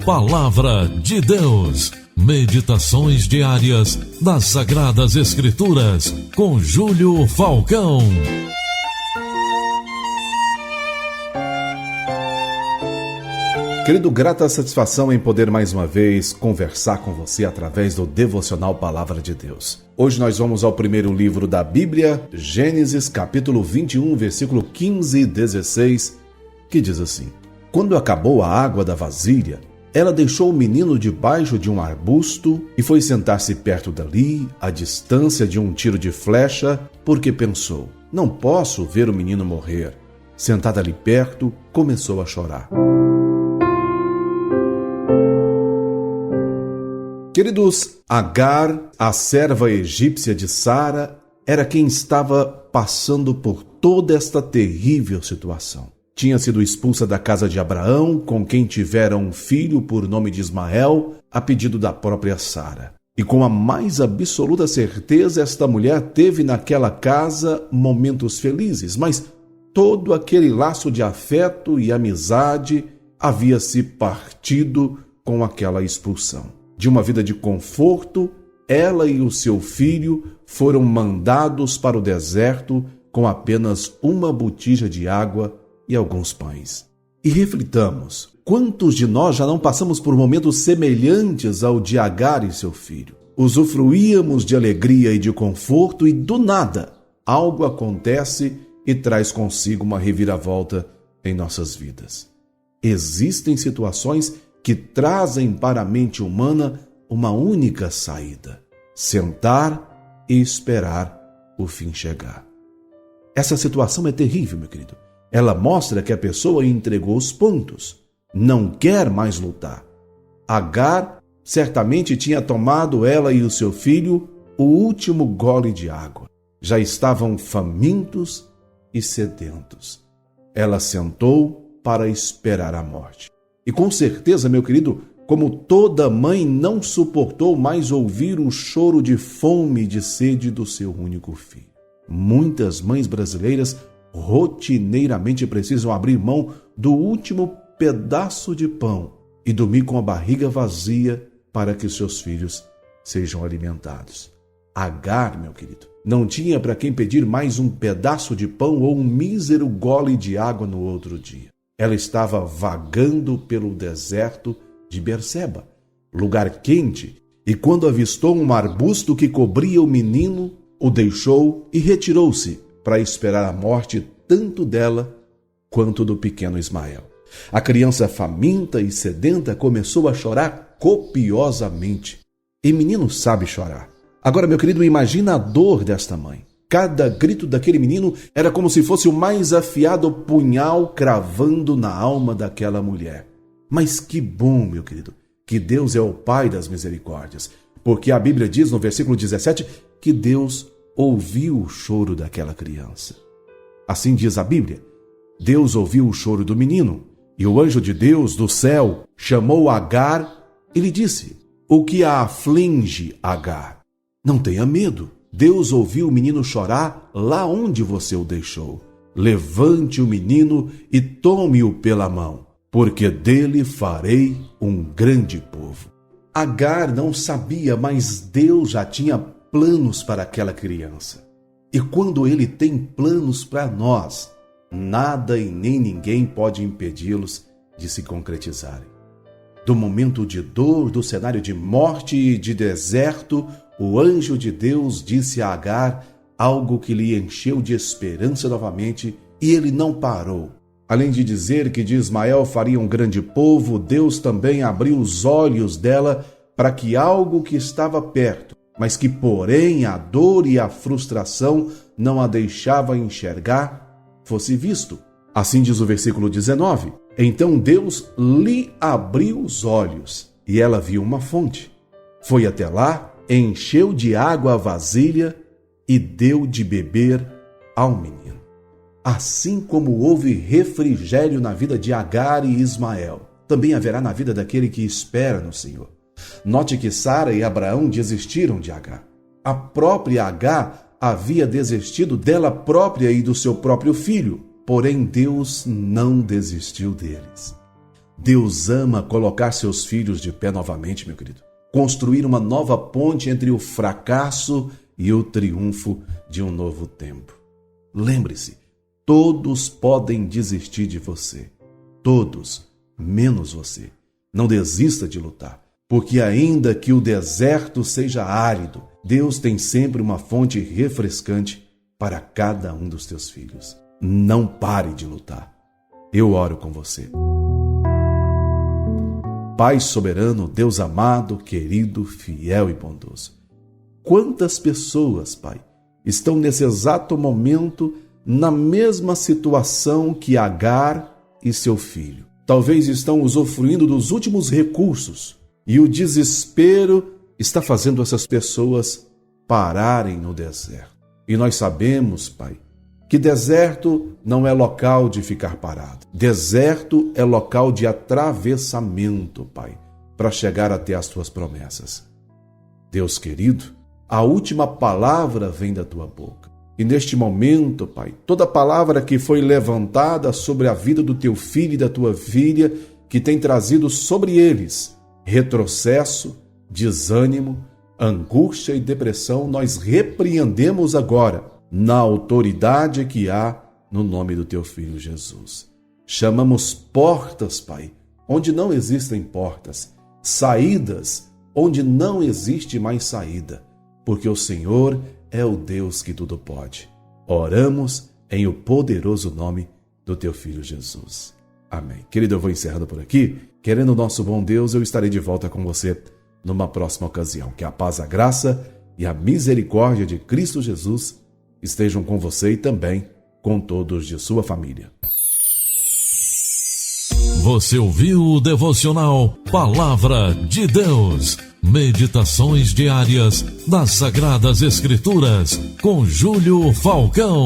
Palavra de Deus. Meditações diárias das Sagradas Escrituras, com Júlio Falcão. Querido, grata satisfação em poder mais uma vez conversar com você através do devocional Palavra de Deus. Hoje nós vamos ao primeiro livro da Bíblia, Gênesis, capítulo 21, versículo 15 e 16, que diz assim: Quando acabou a água da vasilha, ela deixou o menino debaixo de um arbusto e foi sentar-se perto dali, à distância de um tiro de flecha, porque pensou: não posso ver o menino morrer. Sentada ali perto, começou a chorar. Queridos, Agar, a serva egípcia de Sara, era quem estava passando por toda esta terrível situação. Tinha sido expulsa da casa de Abraão, com quem tivera um filho por nome de Ismael, a pedido da própria Sara. E com a mais absoluta certeza, esta mulher teve naquela casa momentos felizes, mas todo aquele laço de afeto e amizade havia se partido com aquela expulsão. De uma vida de conforto, ela e o seu filho foram mandados para o deserto com apenas uma botija de água e alguns pães. E reflitamos, quantos de nós já não passamos por momentos semelhantes ao de Agar e seu filho? Usufruíamos de alegria e de conforto e, do nada, algo acontece e traz consigo uma reviravolta em nossas vidas. Existem situações que trazem para a mente humana uma única saída: sentar e esperar o fim chegar. Essa situação é terrível, meu querido. Ela mostra que a pessoa entregou os pontos, não quer mais lutar. Agar certamente tinha tomado, ela e o seu filho, o último gole de água. Já estavam famintos e sedentos. Ela sentou para esperar a morte. E com certeza, meu querido, como toda mãe, não suportou mais ouvir o choro de fome e de sede do seu único filho. Muitas mães brasileiras rotineiramente precisam abrir mão do último pedaço de pão e dormir com a barriga vazia para que seus filhos sejam alimentados. Agar, meu querido, não tinha para quem pedir mais um pedaço de pão ou um mísero gole de água no outro dia. Ela estava vagando pelo deserto de Berseba, lugar quente, e quando avistou um arbusto que cobria o menino, o deixou e retirou-se para esperar a morte tanto dela quanto do pequeno Ismael. A criança faminta e sedenta começou a chorar copiosamente. E menino sabe chorar. Agora, meu querido, imagina a dor desta mãe. Cada grito daquele menino era como se fosse o mais afiado punhal cravando na alma daquela mulher. Mas que bom, meu querido, que Deus é o Pai das misericórdias, porque a Bíblia diz no versículo 17 que Deus ouviu o choro daquela criança. Assim diz a Bíblia: Deus ouviu o choro do menino, e o anjo de Deus do céu chamou Agar e lhe disse: o que a aflige, Agar? Não tenha medo. Deus ouviu o menino chorar lá onde você o deixou. Levante o menino e tome-o pela mão, porque dele farei um grande povo. Agar não sabia, mas Deus já tinha planos para aquela criança. E quando Ele tem planos para nós, nada e nem ninguém pode impedi-los de se concretizarem. Do momento de dor, do cenário de morte e de deserto, o anjo de Deus disse a Agar algo que lhe encheu de esperança novamente, e ele não parou. Além de dizer que de Ismael faria um grande povo, Deus também abriu os olhos dela para que algo que estava perto, mas que, porém, a dor e a frustração não a deixava enxergar, fosse visto. Assim diz o versículo 19. Então Deus lhe abriu os olhos, e ela viu uma fonte. Foi até lá, encheu de água a vasilha e deu de beber ao menino. Assim como houve refrigério na vida de Agar e Ismael, também haverá na vida daquele que espera no Senhor. Note que Sara e Abraão desistiram de Agar. A própria Agar havia desistido dela própria e do seu próprio filho, porém Deus não desistiu deles. Deus ama colocar seus filhos de pé novamente, meu querido. Construir uma nova ponte entre o fracasso e o triunfo de um novo tempo. Lembre-se, todos podem desistir de você. Todos, menos você. Não desista de lutar, porque ainda que o deserto seja árido, Deus tem sempre uma fonte refrescante para cada um dos teus filhos. Não pare de lutar. Eu oro com você. Pai soberano, Deus amado, querido, fiel e bondoso. Quantas pessoas, Pai, estão nesse exato momento na mesma situação que Agar e seu filho? Talvez estão usufruindo dos últimos recursos e o desespero está fazendo essas pessoas pararem no deserto. E nós sabemos, Pai, que deserto não é local de ficar parado. Deserto é local de atravessamento, Pai, para chegar até as tuas promessas. Deus querido, a última palavra vem da tua boca. E neste momento, Pai, toda palavra que foi levantada sobre a vida do teu filho e da tua filha, que tem trazido sobre eles retrocesso, desânimo, angústia e depressão, nós repreendemos agora, na autoridade que há no nome do teu Filho Jesus. Chamamos portas, Pai, onde não existem portas, saídas onde não existe mais saída, porque o Senhor é o Deus que tudo pode. Oramos em o poderoso nome do teu Filho Jesus. Amém. Querido, eu vou encerrando por aqui. Querendo o nosso bom Deus, eu estarei de volta com você numa próxima ocasião. Que a paz, a graça e a misericórdia de Cristo Jesus estejam com você e também com todos de sua família. Você ouviu o devocional Palavra de Deus. Meditações diárias das Sagradas Escrituras com Júlio Falcão.